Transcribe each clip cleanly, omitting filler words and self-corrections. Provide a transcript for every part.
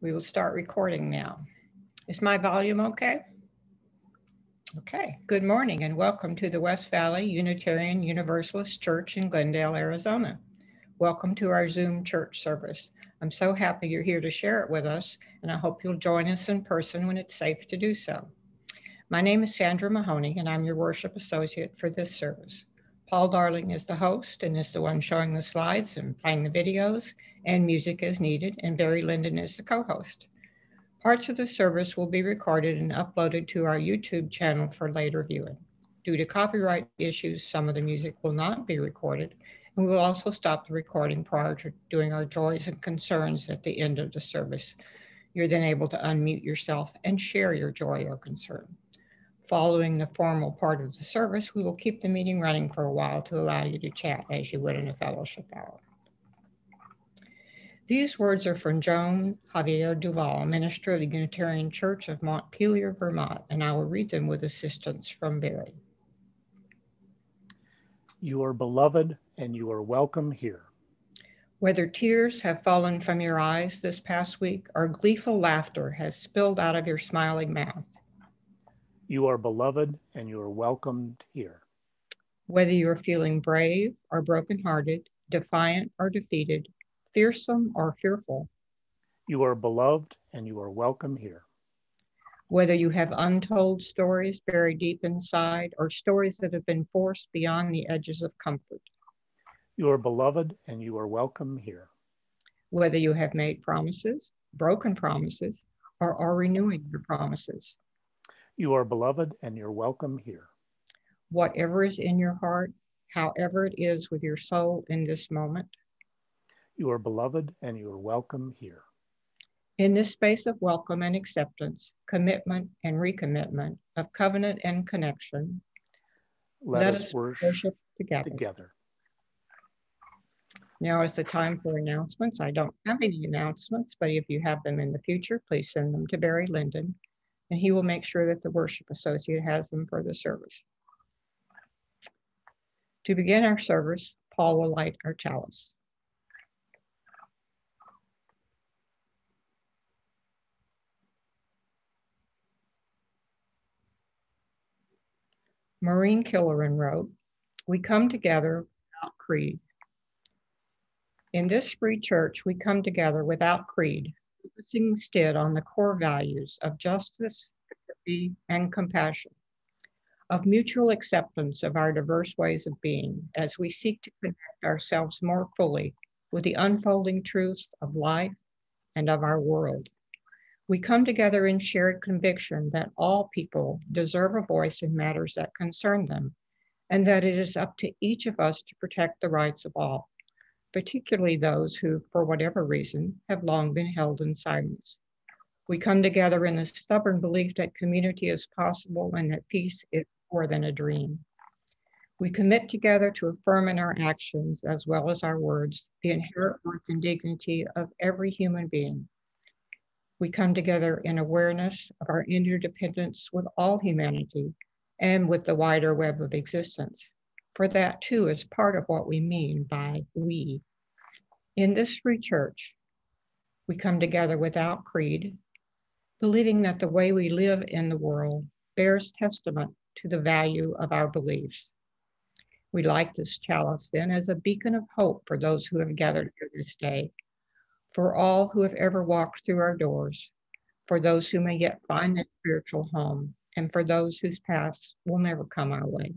We will start recording now. Is my volume okay? Okay. Good morning and welcome to the West Valley Unitarian Universalist Church in Glendale, Arizona. Welcome to our Zoom church service. I'm so happy you're here to share it with us, and I hope you'll join us in person when it's safe to do so. My name is Sandra Mahoney, and I'm your worship associate for this service. Paul Darling is the host and is the one showing the slides and playing the videos and music as needed, and Barry Linden is the co-host. Parts of the service will be recorded and uploaded to our YouTube channel for later viewing. Due to copyright issues, some of the music will not be recorded, and we will also stop the recording prior to doing our joys and concerns at the end of the service. You're then able to unmute yourself and share your joy or concern. Following the formal part of the service, we will keep the meeting running for a while to allow you to chat as you would in a fellowship hour. These words are from Joan Javier Duval, minister of the Unitarian Church of Montpelier, Vermont, and I will read them with assistance from Barry. You are beloved and you are welcome here. Whether tears have fallen from your eyes this past week or gleeful laughter has spilled out of your smiling mouth. You are beloved and you are welcomed here. Whether you're feeling brave or brokenhearted, defiant or defeated, fearsome or fearful. You are beloved and you are welcome here. Whether you have untold stories buried deep inside or stories that have been forced beyond the edges of comfort. You are beloved and you are welcome here. Whether you have made promises, broken promises, or are renewing your promises. You are beloved and you're welcome here. Whatever is in your heart, however it is with your soul in this moment. You are beloved and you are welcome here. In this space of welcome and acceptance, commitment and recommitment, of covenant and connection, let us worship together. Now is the time for announcements. I don't have any announcements, but if you have them in the future, please send them to Barry Linden, and he will make sure that the worship associate has them for the service. To begin our service, Paul will light our chalice. Maureen Killeran wrote, "We come together without creed. In this free church, we come together without creed, focusing instead on the core values of justice, empathy, and compassion, of mutual acceptance of our diverse ways of being as we seek to connect ourselves more fully with the unfolding truths of life and of our world. We come together in shared conviction that all people deserve a voice in matters that concern them, and that it is up to each of us to protect the rights of all, particularly those who, for whatever reason, have long been held in silence. We come together in the stubborn belief that community is possible and that peace is more than a dream. We commit together to affirm in our actions, as well as our words, the inherent worth and dignity of every human being. We come together in awareness of our interdependence with all humanity and with the wider web of existence, for that too is part of what we mean by we. In this free church, we come together without creed, believing that the way we live in the world bears testament to the value of our beliefs. We light this chalice then as a beacon of hope for those who have gathered here this day, for all who have ever walked through our doors, for those who may yet find their spiritual home, and for those whose paths will never come our way.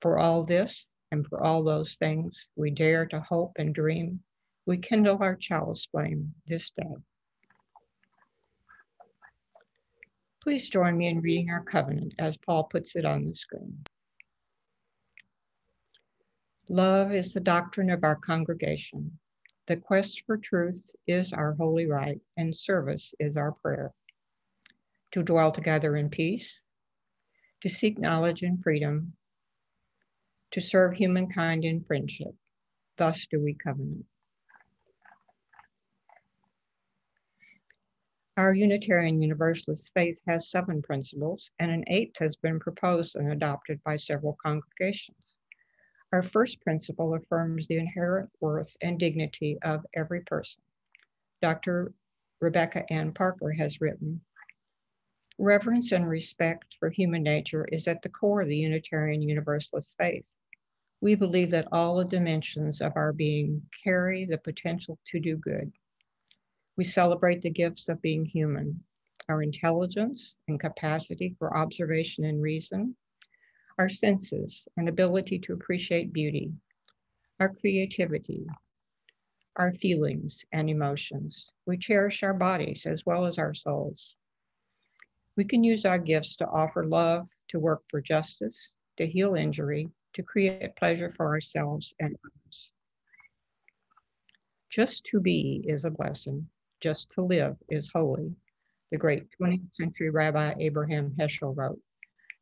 For all this, and for all those things we dare to hope and dream, we kindle our chalice flame this day. Please join me in reading our covenant as Paul puts it on the screen. Love is the doctrine of our congregation. The quest for truth is our holy right, and service is our prayer. To dwell together in peace, to seek knowledge and freedom, to serve humankind in friendship. Thus do we covenant. Our Unitarian Universalist faith has 7 principles, and an 8th has been proposed and adopted by several congregations. Our first principle affirms the inherent worth and dignity of every person. Dr. Rebecca Ann Parker has written, reverence and respect for human nature is at the core of the Unitarian Universalist faith. We believe that all the dimensions of our being carry the potential to do good. We celebrate the gifts of being human, our intelligence and capacity for observation and reason, our senses and ability to appreciate beauty, our creativity, our feelings and emotions. We cherish our bodies as well as our souls. We can use our gifts to offer love, to work for justice, to heal injury, to create pleasure for ourselves and others. Just to be is a blessing. Just to live is holy. The great 20th century Rabbi Abraham Heschel wrote,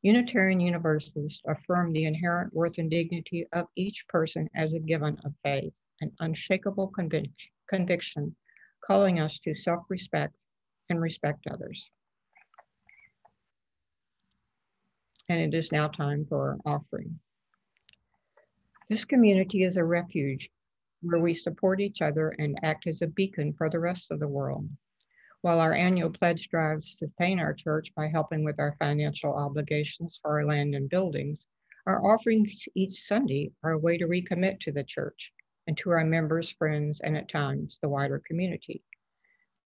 Unitarian Universalists affirm the inherent worth and dignity of each person as a given of faith, an unshakable conviction, calling us to self-respect and respect others. And it is now time for our offering. This community is a refuge where we support each other and act as a beacon for the rest of the world. While our annual pledge drives sustain our church by helping with our financial obligations for our land and buildings, our offerings each Sunday are a way to recommit to the church and to our members, friends, and at times the wider community.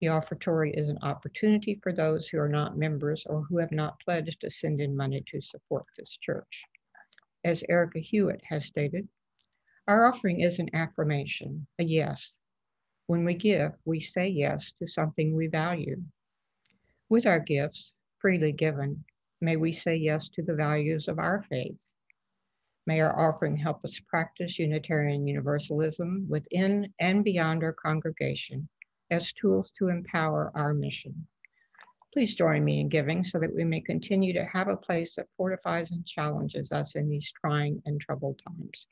The offertory is an opportunity for those who are not members or who have not pledged to send in money to support this church. As Erica Hewitt has stated, our offering is an affirmation, a yes. When we give, we say yes to something we value. With our gifts, freely given, may we say yes to the values of our faith. May our offering help us practice Unitarian Universalism within and beyond our congregation as tools to empower our mission. Please join me in giving so that we may continue to have a place that fortifies and challenges us in these trying and troubled times.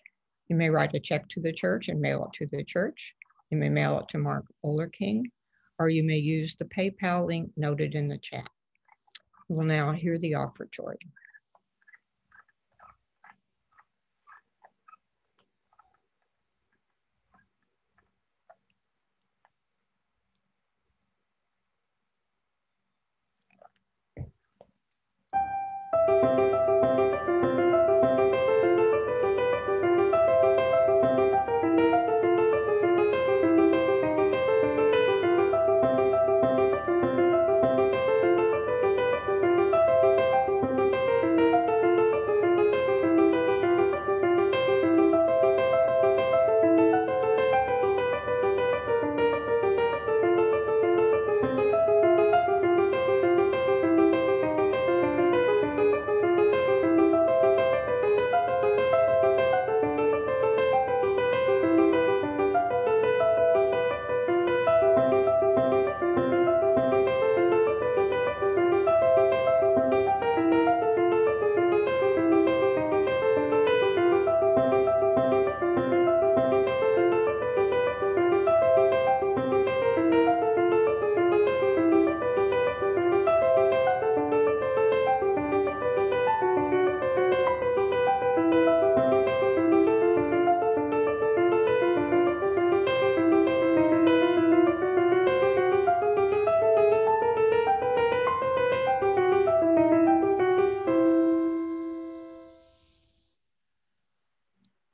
You may write a check to the church and mail it to the church. You may mail it to Mark Olerking, or you may use the PayPal link noted in the chat. We will now hear the offertory.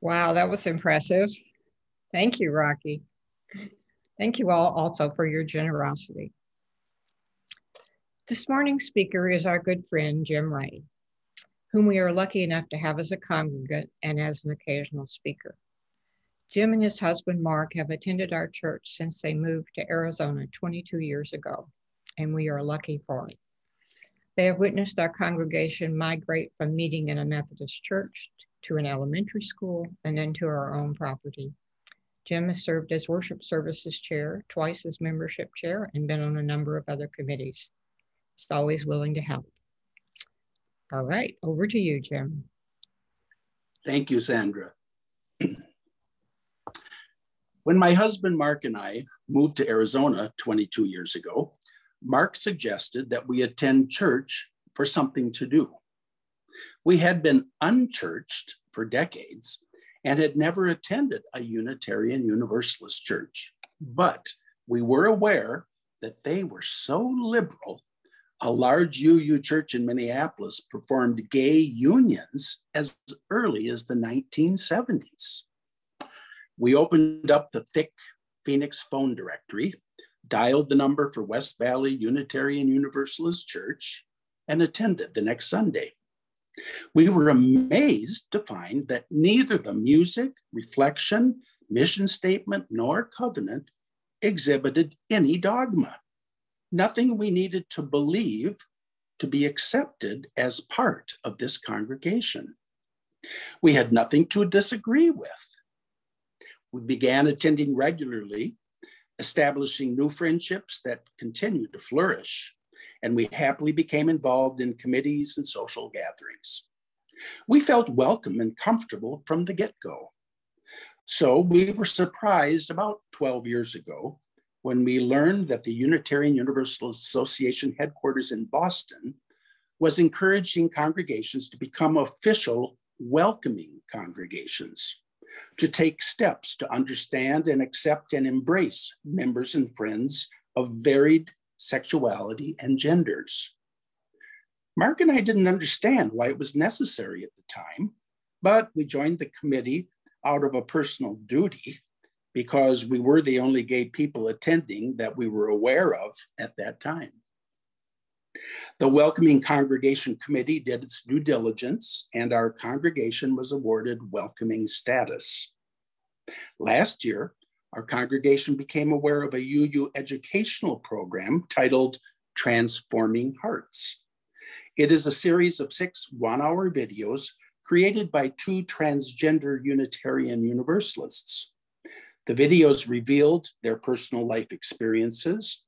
Wow, that was impressive. Thank you, Rocky. Thank you all also for your generosity. This morning's speaker is our good friend, Jim Reay, whom we are lucky enough to have as a congregant and as an occasional speaker. Jim and his husband, Mark, have attended our church since they moved to Arizona 22 years ago, and we are lucky for it. They have witnessed our congregation migrate from meeting in a Methodist church to an elementary school and then to our own property. Jim has served as worship services chair, twice as membership chair, and been on a number of other committees. He's always willing to help. All right, over to you, Jim. Thank you, Sandra. When my husband, Mark, and I moved to Arizona 22 years ago, Mark suggested that we attend church for something to do. We had been unchurched for decades and had never attended a Unitarian Universalist church, but we were aware that they were so liberal, a large UU church in Minneapolis performed gay unions as early as the 1970s. We opened up the thick Phoenix phone directory, dialed the number for West Valley Unitarian Universalist Church, and attended the next Sunday. We were amazed to find that neither the music, reflection, mission statement, nor covenant exhibited any dogma. Nothing we needed to believe to be accepted as part of this congregation. We had nothing to disagree with. We began attending regularly, establishing new friendships that continued to flourish, and we happily became involved in committees and social gatherings. We felt welcome and comfortable from the get-go. So we were surprised about 12 years ago when we learned that the Unitarian Universalist Association headquarters in Boston was encouraging congregations to become official welcoming congregations, to take steps to understand and accept and embrace members and friends of varied sexuality and genders. Mark and I didn't understand why it was necessary at the time, but we joined the committee out of a personal duty because we were the only gay people attending that we were aware of at that time. The Welcoming Congregation Committee did its due diligence, and our congregation was awarded welcoming status. Last year, our congregation became aware of a UU educational program titled Transforming Hearts. It is a series of 6 one-hour videos created by 2 transgender Unitarian Universalists. The videos revealed their personal life experiences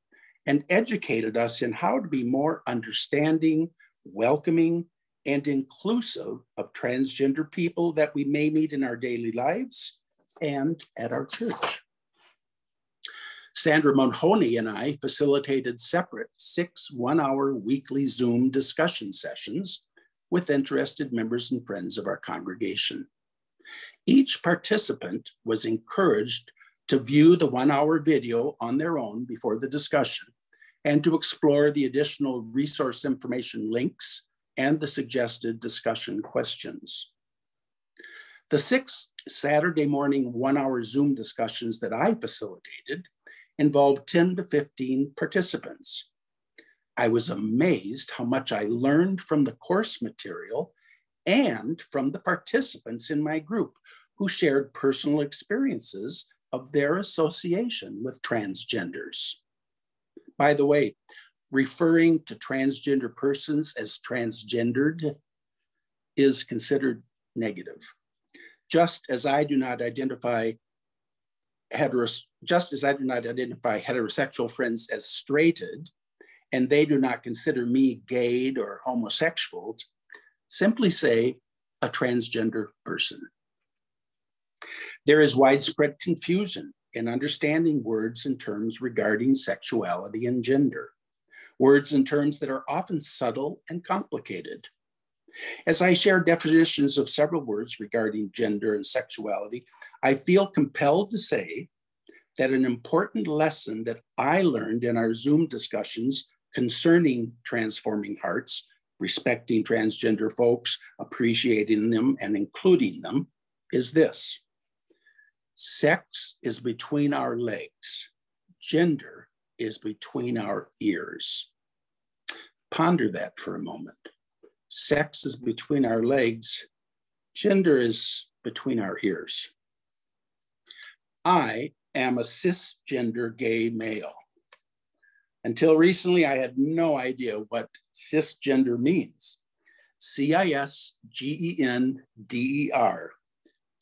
and educated us in how to be more understanding, welcoming, and inclusive of transgender people that we may meet in our daily lives and at our church. Sandra Mahoney and I facilitated separate 6 one-hour weekly Zoom discussion sessions with interested members and friends of our congregation. Each participant was encouraged to view the one-hour video on their own before the discussion and to explore the additional resource information links and the suggested discussion questions. The 6 Saturday morning one-hour Zoom discussions that I facilitated involved 10 to 15 participants. I was amazed how much I learned from the course material and from the participants in my group who shared personal experiences of their association with transgenders. By the way, referring to transgender persons as transgendered is considered negative. Just as I do not identify heterosexual friends as straighted, and they do not consider me gay or homosexual, simply say a transgender person. There is widespread confusion in understanding words and terms regarding sexuality and gender, words and terms that are often subtle and complicated. As I share definitions of several words regarding gender and sexuality, I feel compelled to say that an important lesson that I learned in our Zoom discussions concerning transforming hearts, respecting transgender folks, appreciating them, and including them, is this: sex is between our legs. Gender is between our ears. Ponder that for a moment. Sex is between our legs. Gender is between our ears. I am a cisgender gay male. Until recently, I had no idea what cisgender means. C-I-S-G-E-N-D-E-R.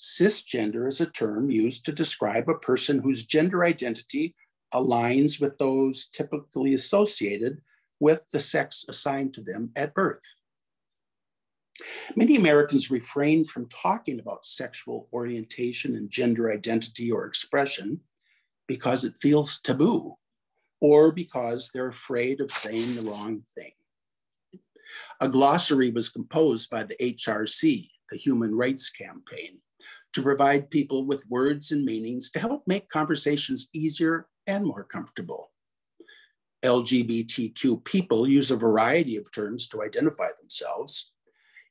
Cisgender is a term used to describe a person whose gender identity aligns with those typically associated with the sex assigned to them at birth. Many Americans refrain from talking about sexual orientation and gender identity or expression because it feels taboo, or because they're afraid of saying the wrong thing. A glossary was composed by the HRC, the Human Rights Campaign, to provide people with words and meanings to help make conversations easier and more comfortable. LGBTQ people use a variety of terms to identify themselves,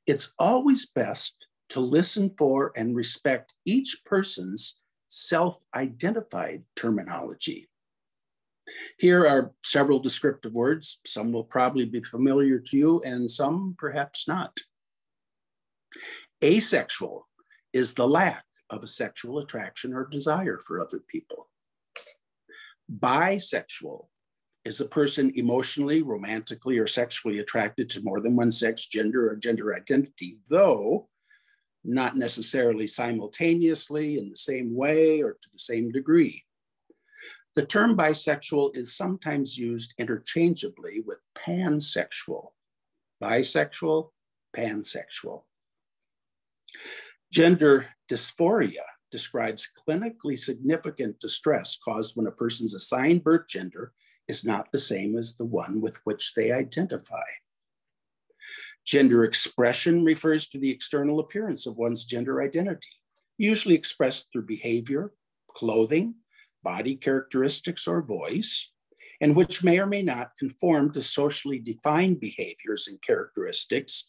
it's always best to listen for and respect each person's self-identified terminology. Here are several descriptive words. Some will probably be familiar to you and some perhaps not. Asexual is the lack of a sexual attraction or desire for other people. Bisexual is a person emotionally, romantically, or sexually attracted to more than one sex, gender, or gender identity, though not necessarily simultaneously in the same way or to the same degree. The term bisexual is sometimes used interchangeably with pansexual. Bisexual, pansexual. Gender dysphoria describes clinically significant distress caused when a person's assigned birth gender is not the same as the one with which they identify. Gender expression refers to the external appearance of one's gender identity, usually expressed through behavior, clothing, body characteristics, or voice, and which may or may not conform to socially defined behaviors and characteristics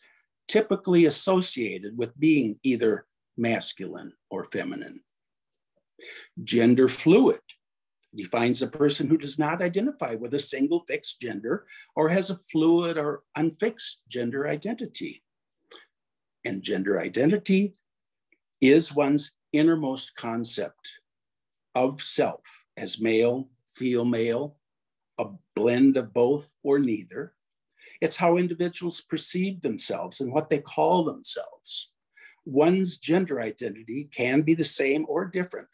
typically associated with being either masculine or feminine. Gender fluid defines a person who does not identify with a single fixed gender or has a fluid or unfixed gender identity. And gender identity is one's innermost concept of self as male, female, a blend of both or neither. It's how individuals perceive themselves and what they call themselves. One's gender identity can be the same or different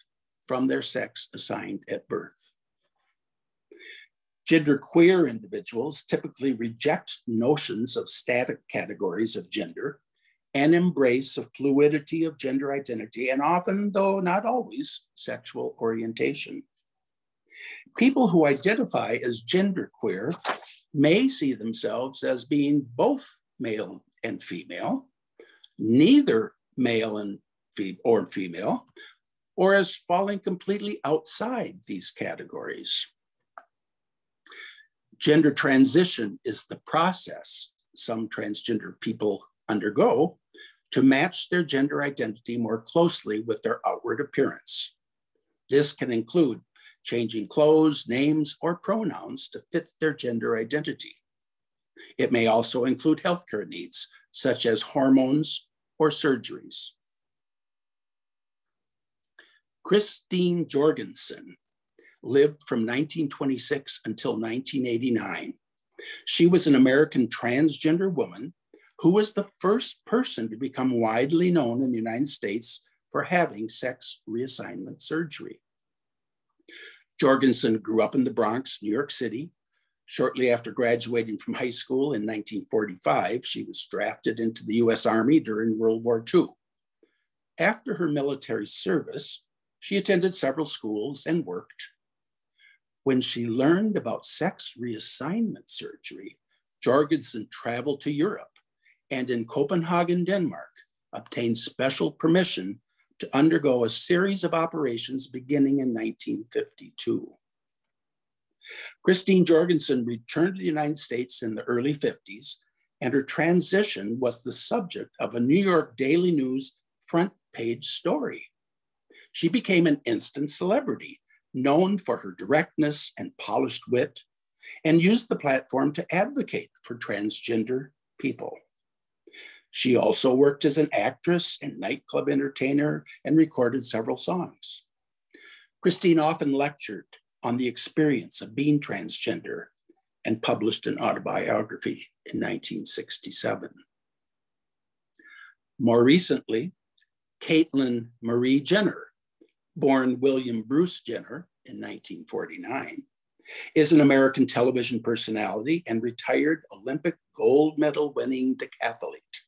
from their sex assigned at birth. Genderqueer individuals typically reject notions of static categories of gender and embrace a fluidity of gender identity and often, though not always, sexual orientation. People who identify as genderqueer may see themselves as being both male and female, neither male and or female, or as falling completely outside these categories. Gender transition is the process some transgender people undergo to match their gender identity more closely with their outward appearance. This can include changing clothes, names, or pronouns to fit their gender identity. It may also include healthcare needs, such as hormones or surgeries. Christine Jorgensen lived from 1926 until 1989. She was an American transgender woman who was the first person to become widely known in the United States for having sex reassignment surgery. Jorgensen grew up in the Bronx, New York City. Shortly after graduating from high school in 1945, she was drafted into the US Army during World War II. After her military service, she attended several schools and worked. When she learned about sex reassignment surgery, Jorgensen traveled to Europe and in Copenhagen, Denmark, obtained special permission to undergo a series of operations beginning in 1952. Christine Jorgensen returned to the United States in the early 50s, and her transition was the subject of a New York Daily News front page story. She became an instant celebrity, known for her directness and polished wit, and used the platform to advocate for transgender people. She also worked as an actress and nightclub entertainer and recorded several songs. Christine often lectured on the experience of being transgender and published an autobiography in 1967. More recently, Caitlyn Marie Jenner, born William Bruce Jenner in 1949, is an American television personality and retired Olympic gold medal winning decathlete.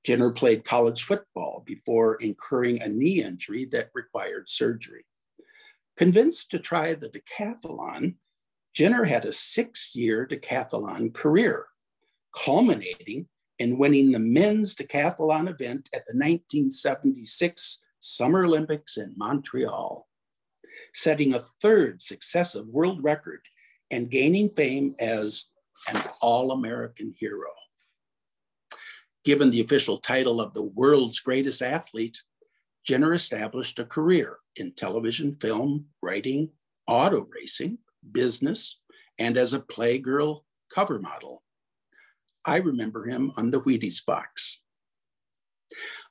Jenner played college football before incurring a knee injury that required surgery. Convinced to try the decathlon, Jenner had a 6-year decathlon career, culminating in winning the men's decathlon event at the 1976 Summer Olympics in Montreal, setting a third successive world record and gaining fame as an all-American hero. Given the official title of the world's greatest athlete, Jenner established a career in television, film, writing, auto racing, business, and as a Playgirl cover model. I remember him on the Wheaties box.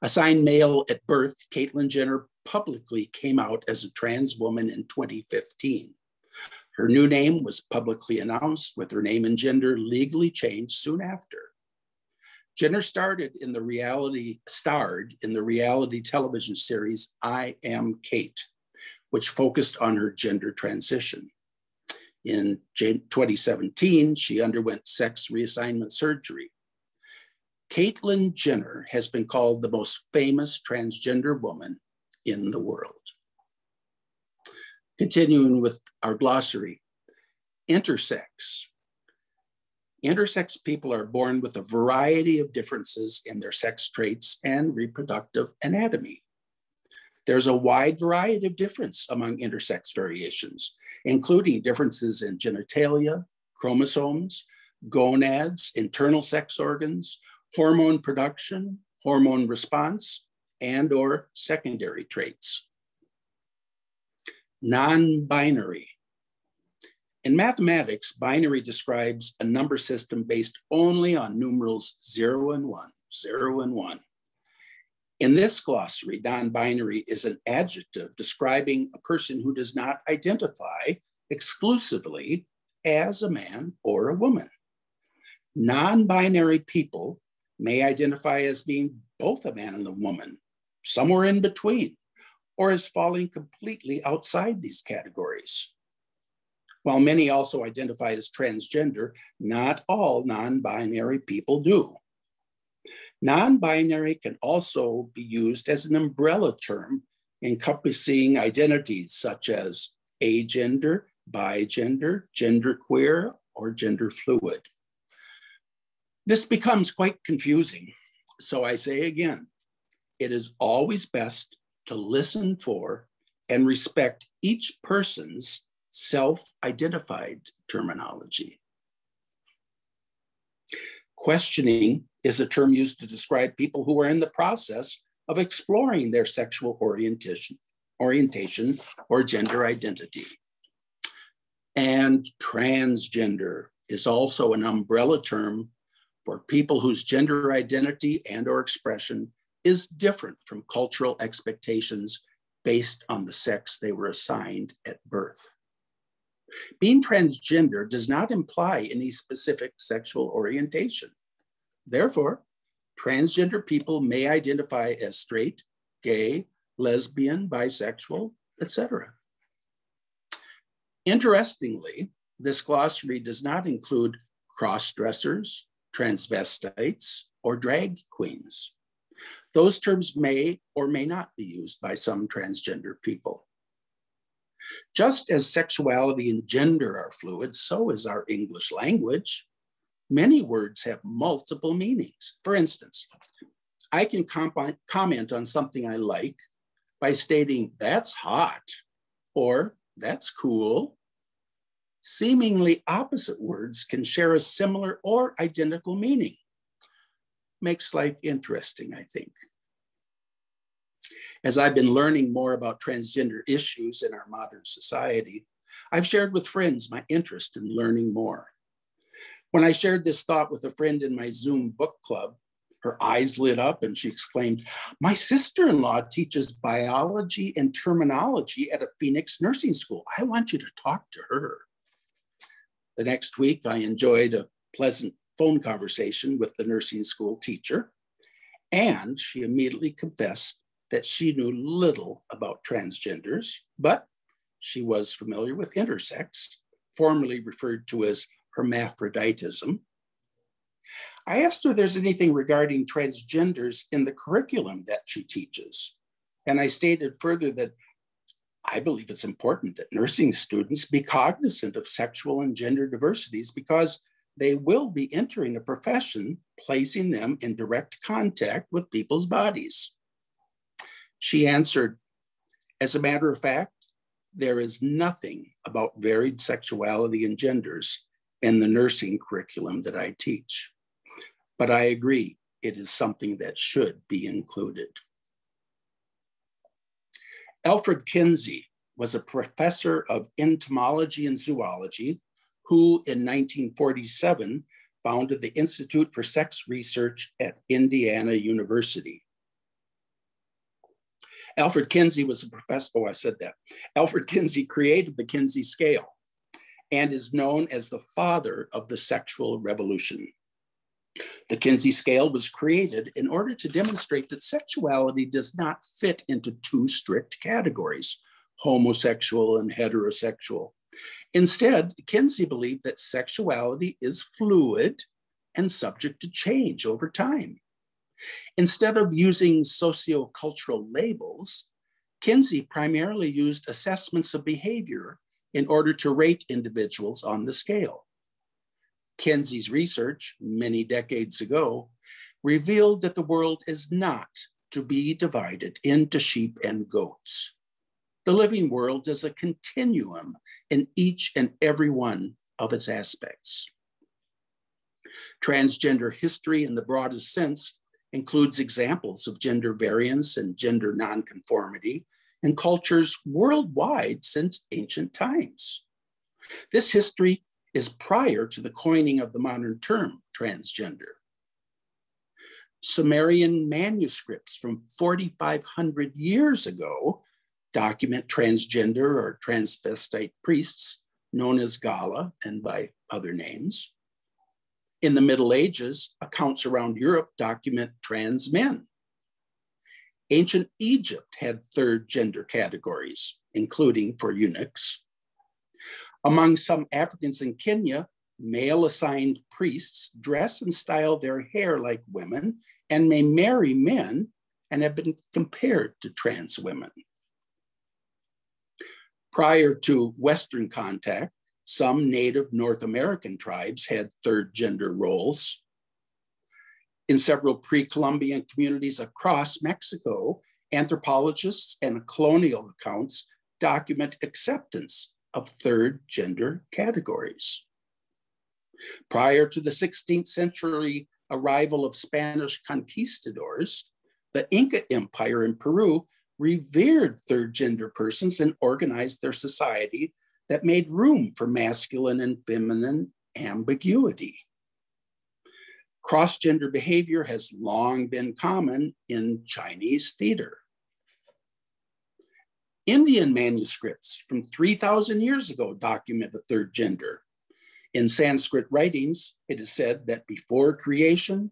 Assigned male at birth, Caitlyn Jenner publicly came out as a trans woman in 2015. Her new name was publicly announced, with her name and gender legally changed soon after. Jenner starred in the reality television series I Am Kate, which focused on her gender transition. In 2017, she underwent sex reassignment surgery. Caitlyn Jenner has been called the most famous transgender woman in the world. Continuing with our glossary, intersex. Intersex people are born with a variety of differences in their sex traits and reproductive anatomy. There's a wide variety of difference among intersex variations, including differences in genitalia, chromosomes, gonads, internal sex organs, hormone production, hormone response, and/or secondary traits. Non-binary. In mathematics, binary describes a number system based only on numerals 0 and 1, 0 and 1. In this glossary, non-binary is an adjective describing a person who does not identify exclusively as a man or a woman. Non-binary people may identify as being both a man and a woman, somewhere in between, or as falling completely outside these categories. While many also identify as transgender, not all non-binary people do. Non-binary can also be used as an umbrella term encompassing identities such as agender, bigender, genderqueer, or gender fluid. This becomes quite confusing, so I say again, it is always best to listen for and respect each person's self-identified terminology. Questioning is a term used to describe people who are in the process of exploring their sexual orientation or gender identity. And transgender is also an umbrella term for people whose gender identity and/or expression is different from cultural expectations based on the sex they were assigned at birth. Being transgender does not imply any specific sexual orientation. Therefore, transgender people may identify as straight, gay, lesbian, bisexual, etc. Interestingly, this glossary does not include cross-dressers, transvestites, or drag queens. Those terms may or may not be used by some transgender people. Just as sexuality and gender are fluid, so is our English language. Many words have multiple meanings. For instance, I can comment on something I like by stating, "That's hot," or "That's cool." Seemingly opposite words can share a similar or identical meaning. Makes life interesting, I think. As I've been learning more about transgender issues in our modern society, I've shared with friends my interest in learning more. When I shared this thought with a friend in my Zoom book club, her eyes lit up and she exclaimed, "My sister-in-law teaches biology and terminology at a Phoenix nursing school. I want you to talk to her." The next week, I enjoyed a pleasant phone conversation with the nursing school teacher, and she immediately confessed that she knew little about transgenders, but she was familiar with intersex, formerly referred to as hermaphroditism. I asked her if there's anything regarding transgenders in the curriculum that she teaches. And I stated further that I believe it's important that nursing students be cognizant of sexual and gender diversities because they will be entering a profession placing them in direct contact with people's bodies. She answered, "As a matter of fact, there is nothing about varied sexuality and genders in the nursing curriculum that I teach. But I agree, it is something that should be included. Alfred Kinsey was a professor of entomology and zoology who in 1947 founded the Institute for Sex Research at Indiana University. Alfred Kinsey was a professor, Alfred Kinsey created the Kinsey scale and is known as the father of the sexual revolution. The Kinsey scale was created in order to demonstrate that sexuality does not fit into two strict categories, homosexual and heterosexual. Instead, Kinsey believed that sexuality is fluid and subject to change over time. Instead of using sociocultural labels, Kinsey primarily used assessments of behavior in order to rate individuals on the scale. Kinsey's research, many decades ago, revealed that the world is not to be divided into sheep and goats. The living world is a continuum in each and every one of its aspects. Transgender history in the broadest sense includes examples of gender variance and gender nonconformity in cultures worldwide since ancient times. This history is prior to the coining of the modern term transgender. Sumerian manuscripts from 4,500 years ago document transgender or transvestite priests known as Gala and by other names. In the Middle Ages, accounts around Europe document trans men. Ancient Egypt had third gender categories, including for eunuchs. Among some Africans in Kenya, male-assigned priests dress and style their hair like women and may marry men and have been compared to trans women. Prior to Western contact, some native North American tribes had third gender roles. In several pre-Columbian communities across Mexico, anthropologists and colonial accounts document acceptance of third gender categories. Prior to the 16th century arrival of Spanish conquistadors, the Inca Empire in Peru revered third gender persons and organized their society that made room for masculine and feminine ambiguity. Cross-gender behavior has long been common in Chinese theater. Indian manuscripts from 3,000 years ago document a third gender. In Sanskrit writings, it is said that before creation,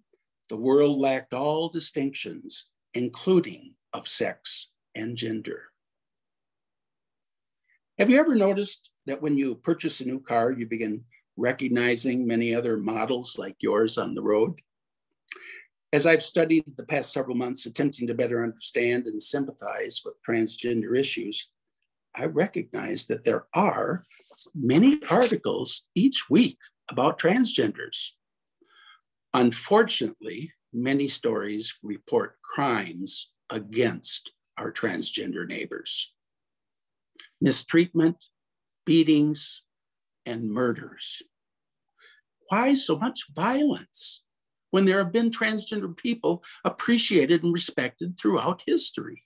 the world lacked all distinctions, including of sex and gender. Have you ever noticed that when you purchase a new car, you begin recognizing many other models like yours on the road? As I've studied the past several months, attempting to better understand and sympathize with transgender issues, I recognize that there are many articles each week about transgenders. Unfortunately, many stories report crimes against our transgender neighbors. Mistreatment, beatings, and murders. Why so much violence when there have been transgender people appreciated and respected throughout history?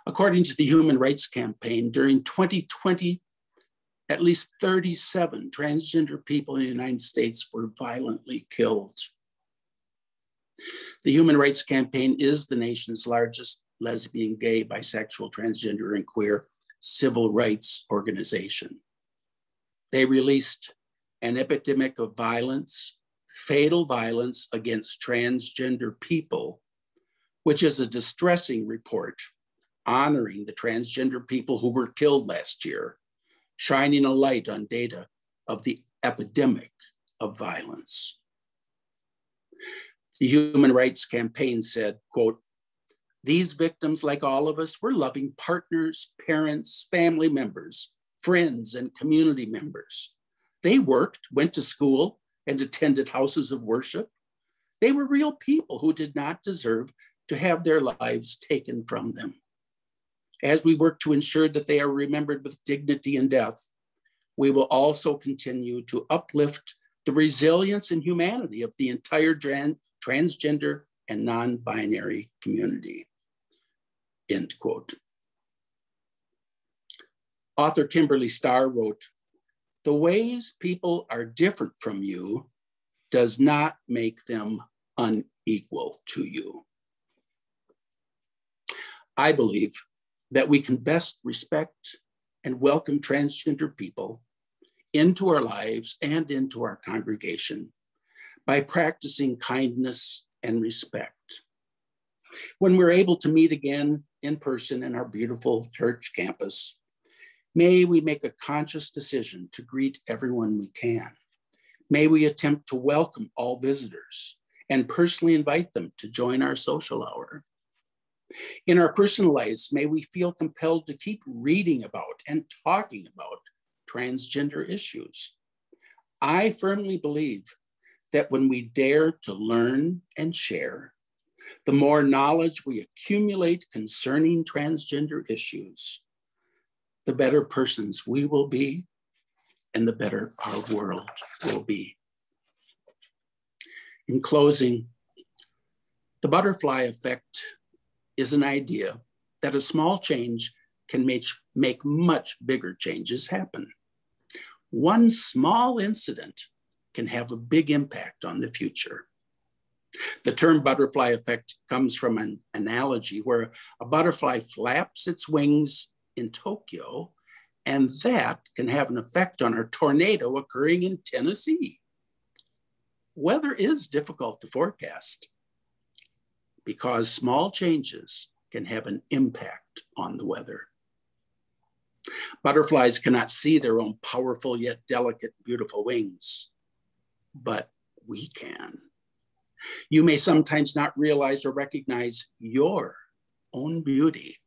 According to the Human Rights Campaign, during 2020, at least 37 transgender people in the United States were violently killed. The Human Rights Campaign is the nation's largest lesbian, gay, bisexual, transgender, and queer civil rights organization. They released an epidemic of violence, fatal violence against transgender people, which is a distressing report honoring the transgender people who were killed last year, shining a light on data of the epidemic of violence. The Human Rights Campaign said, quote, "These victims, like all of us, were loving partners, parents, family members, friends, and community members. They worked, went to school, and attended houses of worship. They were real people who did not deserve to have their lives taken from them." As we work to ensure that they are remembered with dignity in death, we will also continue to uplift the resilience and humanity of the entire transgender and non-binary community. End quote. Author Kimberly Starr wrote, "The ways people are different from you does not make them unequal to you." I believe that we can best respect and welcome transgender people into our lives and into our congregation by practicing kindness and respect. When we're able to meet again in person in our beautiful church campus, may we make a conscious decision to greet everyone we can. May we attempt to welcome all visitors and personally invite them to join our social hour. In our personal lives, may we feel compelled to keep reading about and talking about transgender issues. I firmly believe that when we dare to learn and share, the more knowledge we accumulate concerning transgender issues, the better persons we will be and the better our world will be. In closing, the butterfly effect is an idea that a small change can make much bigger changes happen. One small incident can have a big impact on the future. The term butterfly effect comes from an analogy where a butterfly flaps its wings in Tokyo, and that can have an effect on a tornado occurring in Tennessee. Weather is difficult to forecast because small changes can have an impact on the weather. Butterflies cannot see their own powerful yet delicate, beautiful wings, but we can. You may sometimes not realize or recognize your own beauty,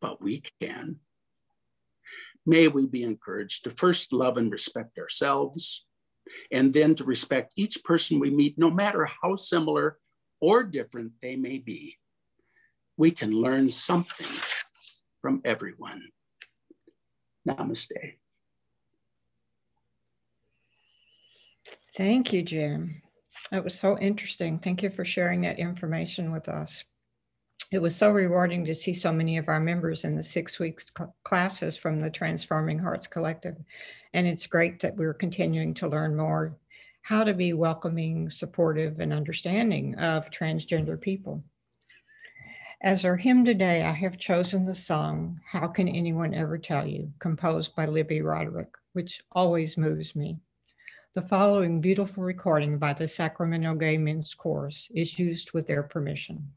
but we can. May we be encouraged to first love and respect ourselves, and then to respect each person we meet, no matter how similar or different they may be. We can learn something from everyone. Namaste. Thank you, Jim. That was so interesting. Thank you for sharing that information with us. It was so rewarding to see so many of our members in the 6 weeks classes from the Transforming Hearts Collective. And it's great that we're continuing to learn more how to be welcoming, supportive, and understanding of transgender people. As our hymn today, I have chosen the song, How Can Anyone Ever Tell You, composed by Libby Roderick, which always moves me. The following beautiful recording by the Sacramento Gay Men's Chorus is used with their permission.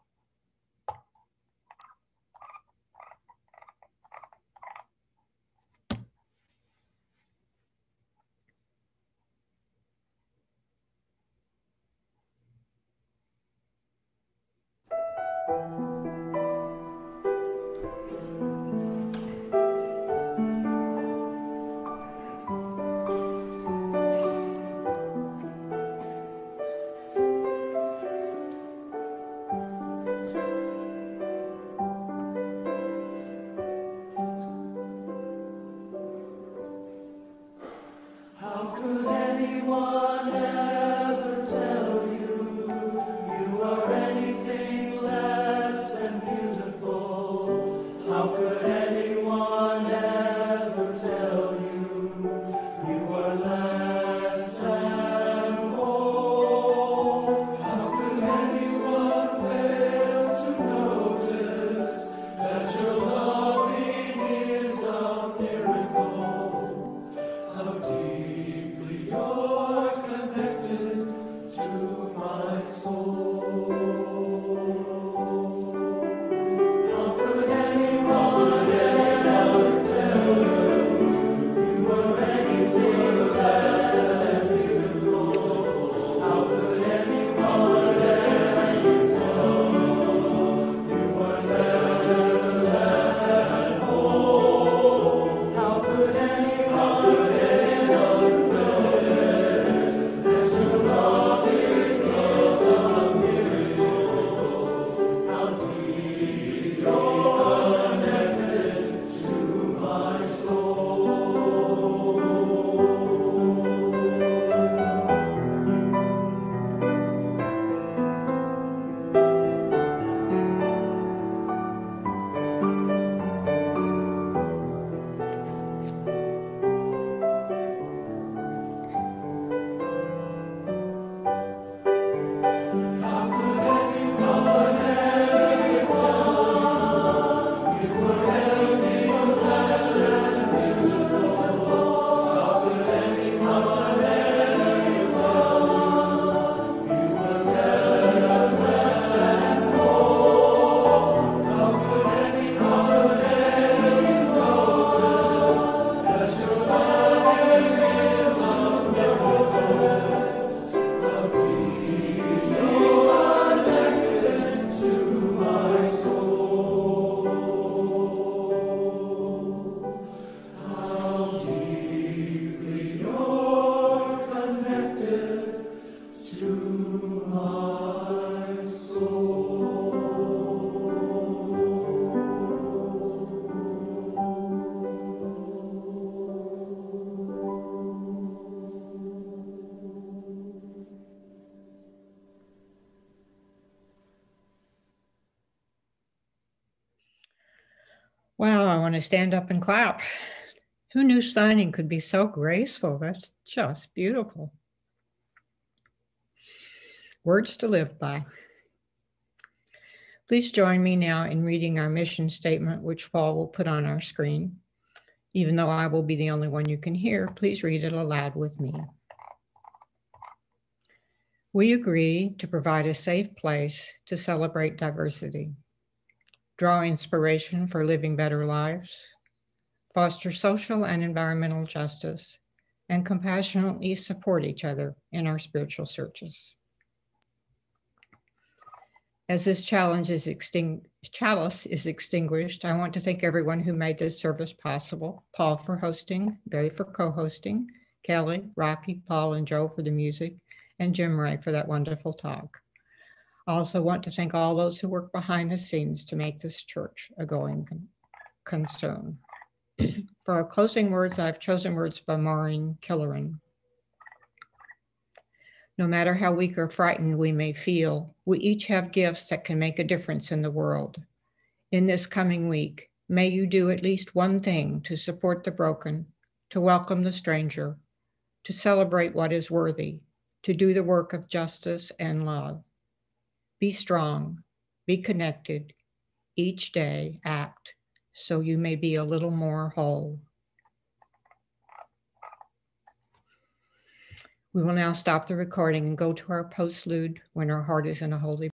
Wow, I want to stand up and clap. Who knew signing could be so graceful? That's just beautiful. Words to live by. Please join me now in reading our mission statement, which Paul will put on our screen. Even though I will be the only one you can hear, please read it aloud with me. We agree to provide a safe place to celebrate diversity, draw inspiration for living better lives, foster social and environmental justice, and compassionately support each other in our spiritual searches. As this chalice is extinguished, I want to thank everyone who made this service possible. Paul for hosting, Barry for co-hosting, Kelly, Rocky, Paul, and Joe for the music, and Jim Ray for that wonderful talk. I also want to thank all those who work behind the scenes to make this church a going concern. For our closing words, I've chosen words by Maureen Killeran. No matter how weak or frightened we may feel, we each have gifts that can make a difference in the world. In this coming week, may you do at least one thing to support the broken, to welcome the stranger, to celebrate what is worthy, to do the work of justice and love. Be strong, be connected, each day act so you may be a little more whole. We will now stop the recording and go to our postlude when our heart is in a holy